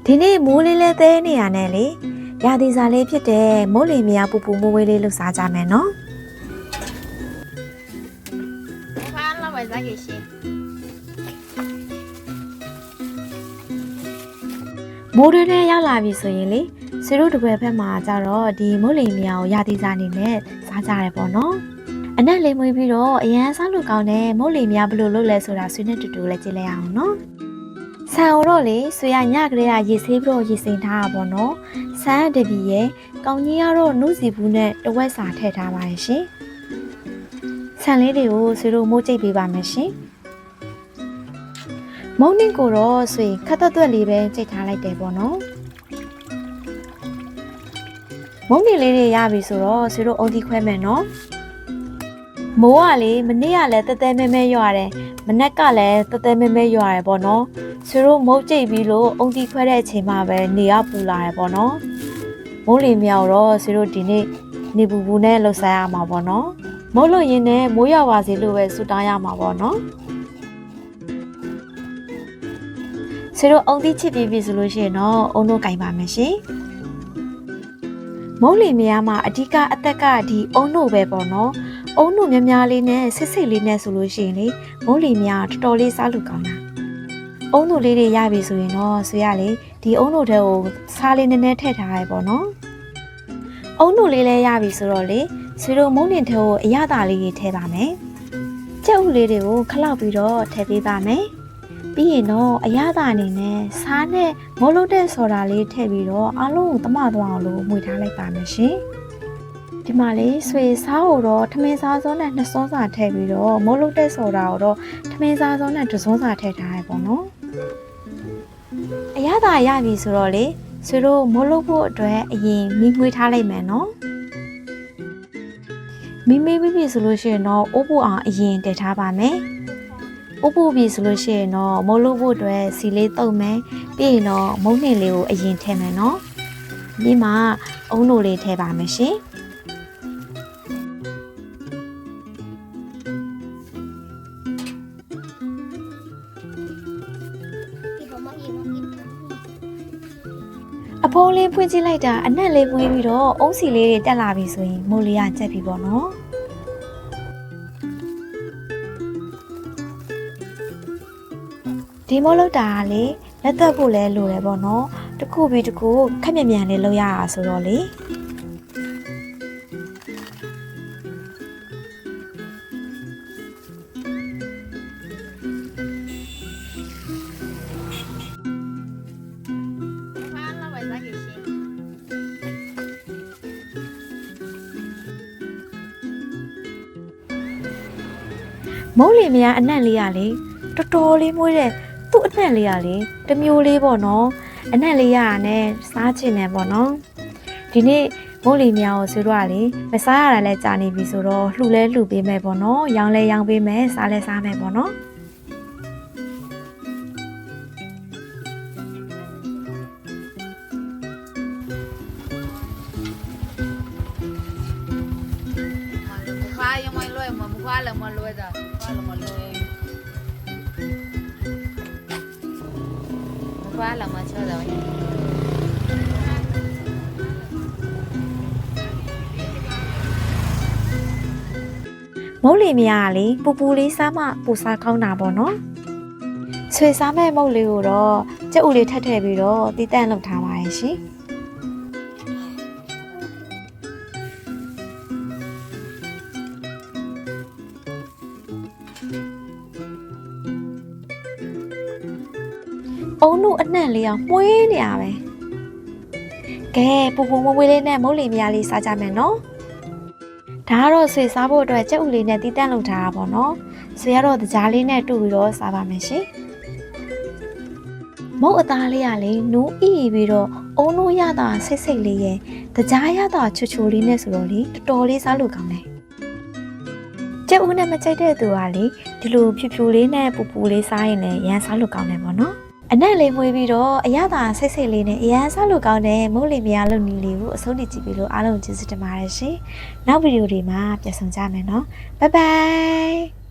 ဒီနေ့မိုးလေးလဲသေးနေရနဲ့လေရာသီစာလေးဖြစ်တဲ့မိုးလေမြာပူပူမိုးဝေးလေးလှူစားကြမယ်နော်ဖားလာဝယ်စားရရှင်မိုးတွေနဲ့ရောက်လာပြီဆိုရင်လေဆွေတို့တပွဲဘက်မှာကြတော့ဒီမိုးလေမြာကိုရာသီစာအနေနဲ့စားကြရပေါ့နော်အနက်လေးမွေးပြီးတော့အရန်စားလို့ကောင်းတဲ့မိုးလေမြာဘယ်လိုလုပ်လဲဆိုတာဆွေနဲ့တူတူလည်းကြည့်လိုက်အောင်နော်ဆန်တော့လေဆွေရညကလေးကရေဆေးပြီးတော့ရေစိမ်ထားတာပေါ့နော်ဆန်တပီရဲ့ကောင်းကြီးကတော့နှုတ်စီဘူးနဲ့တဝက်စာထည့်ထားပါရဲ့ရှင်ဆန်လေးတွေကိုဆွေတို့မိုးကြိတ်ပေးပါမယ်ရှင်မုံနင့်ကိုတော့ဆွေခတ်သွက်လေးပဲကြိတ်ထားလိုက်တယ်ပေါ့နော်မုံနင့်လေးတွေရပြီဆိုတော့ဆွေတို့အုံတီခွဲမယ်နော်မိုးကလေမနေ့ကလည်းတဲတဲမဲမဲရွာတယ်မနက်ကလည်းတဲတဲမဲမဲရွာတယ်ပေါ့နော်ဆွေတို့မုတ်ကြိတ်ပြီးလို့အုံတီခွဲတဲ့အချိန်မှာပဲနေရပူလာတယ်ပေါ့နော်မိုးလေမြောက်တော့ဆွေတို့ဒီနေ့နေပူပူနဲ့လှုပ်ရှားရမှာပေါ့နော်မိုးလို့ရင်နဲ့မိုးရွာပါစေလို့ပဲဆူတောင်းရမှာပေါ့နော်ဆွေတို့အုံတီချစ်ပြီးပြီဆိုလို့ရှိရင်တော့အုံတို့ကင်ပါမယ်ရှင်မုံလီမယားမှာအဓိကအသက်ကဒီအုံတို့ပဲပေါ့နော်အုံတို့များများလေးနဲ့ဆစ်ဆစ်လေးနဲ့ဆိုလို့ရှိရင်လေမုံလီမယားတော်တော်လေးစားလို့ကောင်းတာအုံတို့လေးတွေရပြီဆိုရင်တော့ဆွေရလေဒီအုံတို့ထဲကိုစားလေးနည်းနည်းထည့်ထားရပေါ့နော်အုံတို့လေးလည်းရပြီဆိုတော့လေဆွေတို့မုံနင်ထဲကိုအရသာလေးတွေထည့်ပါမယ်ကြက်ဥလေးတွေကိုခလောက်ပြီးတော့ထည့်ပေးပါမယ်ပြီးရင်တော့အရသာအနေနဲ့စားနဲ့မိုးလုံးတဲ့ဆော်ဒါလေးထည့်ပြီးတော့အားလုံးကိုတမသွားအောင်လို့မှွေထားလိုက်ပါမယ်ရှင်ဒီမှာလေးဆွေစားကိုတော့ထမင်းစားစောနဲ့နှစ်စောစာထည့်ပြီးတော့မိုးလုံးတဲ့ဆော်ဒါကိုတော့ထမင်းစားစောနဲ့တစ်စောစာထည့်ထားရပေါ့နော်အရသာရပြီဆိုတော့လေဆွေတို့မိုးလုံးဖို့အတွက်အရင်မိငွေထားလိုက်မယ်နော်မိမေးပြီးပြီဆိုလို့ရှိရင်တော့အိုးဖို့အောင်အရင်တည်ထားပါမယ်ဥပ္ပပြီဆိုလို့ရှိရင်တော့မိုးလို့ဖို့အတွက်စီလေးတုပ်မယ်ပြီးရင်တော့မုံနှင်လေးကိုအရင်ထည့်မယ်နော်ပြီးမှအုံနိုလေးထည့်ပါမယ်ရှင်အဖိုးလေးဖွင့်ကြည့်လိုက်တာအနက်လေးပွေးပြီးတော့အုံးစီလေးတွေတက်လာပြီဆိုရင်မိုးလေးကကြက်ပြီပေါ့နော်ဒီမိုးလောက်တာကလေလက်သက်ဖို့လဲလိုတယ်ပေါ့နော်တခုပြီးတခုခက်မြန်မြန်လေးလုပ်ရတာဆိုတော့လေဖားလာဝယ်စားရရှင်မုံလီမယားအနက်လေးကလေတော်တော်လေးမွေးတဲ့သူ့အနက်လေးကလေတမျိုးလေးပေါ့နော်အနက်လေးရတာနဲ့စားချင်တယ်ပေါ့နော်ဒီနေ့မုံလီမယားကိုဆွေးတော့လေမစားရတာလဲကြာနေပြီဆိုတော့လှူလဲလှူပေးမယ်ပေါ့နော်ရောင်းလဲရောင်းပေးမယ်စားလဲစားမယ်ပေါ့နော်ဖားยังไม่รวยมาฟาแล้วมารวยจ้ะฟาแล้วมารวยฟาแล้วมาเชื่อแล้วမုံလီမယားကလေပူပူလေးစားမှပူစားကောင်းတာပေါ့နော်ဆွေစားမဲ့မုံလေးကိုတော့ကြက်ဥလေးထပ်ထည့်ပြီးတော့တီးတန့်လုပ်ထားပါရဲ့ရှင်အုံနုအနှံ့လေးအောင်မှုေးနေရပဲကဲပူပူမွေးမွေးလေးနဲ့မုံလီမယားလေးစားကြမယ်နော်ဒါကတော့ဆွေစားဖို့အတွက်ကြက်ဥလေးနဲ့တီးတန့်လုပ်ထားတာပေါ့နော်ဆွေကတော့တကြားလေးနဲ့တူပြီးတော့စားပါမယ်ရှင်မုတ်အသားလေးကလေနူးအီပြီးတော့အုံနိုးရတာဆိတ်ဆိတ်လေးရဲ့တကြားရတာချွချိုလေးနဲ့ဆိုတော့လေတော်တော်လေးစားလို့ကောင်းတယ်ကြက်ဥနဲ့မကြိုက်တဲ့သူကလေဒီလိုဖြူဖြူလေးနဲ့ပူပူလေးစားရင်လည်းရမ်းစားလို့ကောင်းတယ်ပေါ့နော်အနက်လေးမွေးပြီးတော့အရသာဆိတ်ဆိတ်လေးနဲ့အရန်စားလို့ကောင်းတဲ့မုတ်လီမယားလုပ်နီလေးကိုအဆုံးထိကြည့်ပြီးလို့အားလုံးကျေးဇူးတင်ပါတယ်ရှင်နောက်ဗီဒီယိုတွေမှာပြန်ဆောင်ကြမယ်နော်ဘိုင်ဘိုင်